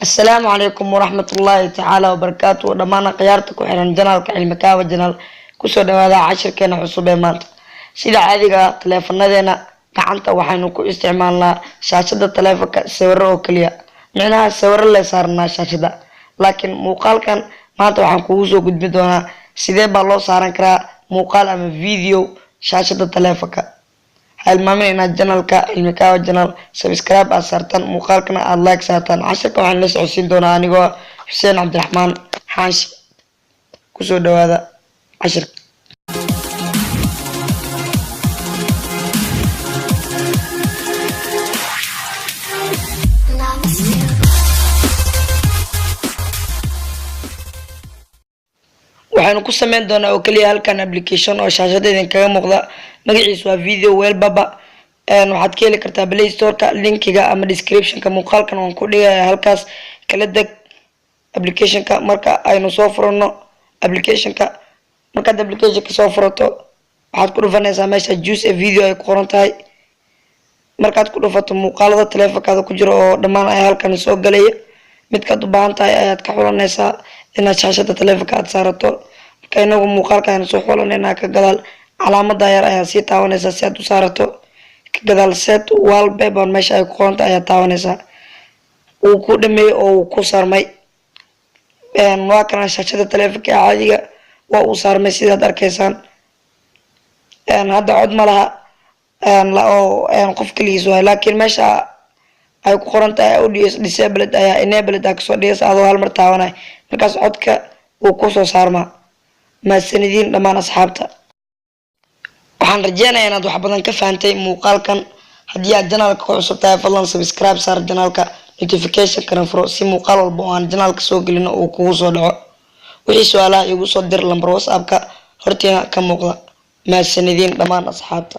السلام عليكم ورحمة الله تعالى وبركاته دمانا قيارتك وحيران جنالك علمكاوة جنال كسو دوادا عشر كينا عصوبة مانت سيدا عاديقا تليفونا دينا قعنتا وحينو كو استعمالنا شاشة تليفوك سورة وكليا معناها السورة اللي صارنا شاشة لكن موقال كان مانتا وحن كوزو قد بدونا سيدي بالله صارن كرا موقال اما فيديو شاشة تليفوك المامين إن الجنال علمكاوة جنال سبسكرايب أسارتان مقالكنا اللايك سارتان عشرك وحن لسه عسين دونا أنيقو حسين عبد الرحمن حانش كسو دوادا عشرك waxaanu ku sameyn doonaa oo kaliya halkan application oo shaashadeedan kaga muuqda magaciisu waa video weel baba waxaad ka heli kartaa Play Store-ka linkiga ama description-ka muuqaalkan waan ku dhigayaa halkaas kala deg application-ka marka aynu soo furno application-ka markaad application-ka soo furato waxaad ku dhufanaysaa meesha juice video ay ku qoran tahay markaad ku dhufato muuqaalada taleefankaada ku jiro oo dhammaan ay halkan soo galaya midkaad u baahan tahay ayaad ka xulanaysaa inaad shaashada taleefanka aad saarato marka inagu muuqaalka aynu soo xulanaynaa ka gadaal calaamada yar ayaa sii taabanaysaa si aad u saarato ka gadaal set wallpaper meesha ay ku qoran tahay ayaad taabanaysaa uu ku dhameeyay oo uu ku saarmay waa kana shaashada taleefanka caadiga waa uu saarmay sidaad arkaysaan hadda cod ma laha qof kaligiis waay laakiin meesha ay ku qoran tahay audio disabled ayaa enabled kasoo dhigaysa adoo hal mar taabanay markaas codka uu ku soo saarmaa mahadsanidin dhammaan asxaabta waxaan rajeynayaa inaad wax badan ka fahantay muuqaalkan haddii aad janaalka ku cusub tahay fadlan subscribe saar janaalka notification kana furo si muuqaal walba oo aan janaalka soo gelino uu kugu soo dhaco wixii su'aalaha igu soo dir lambar WhatsApp-ka hortiina ka muuqda mahadsanidin dhammaan asxaabta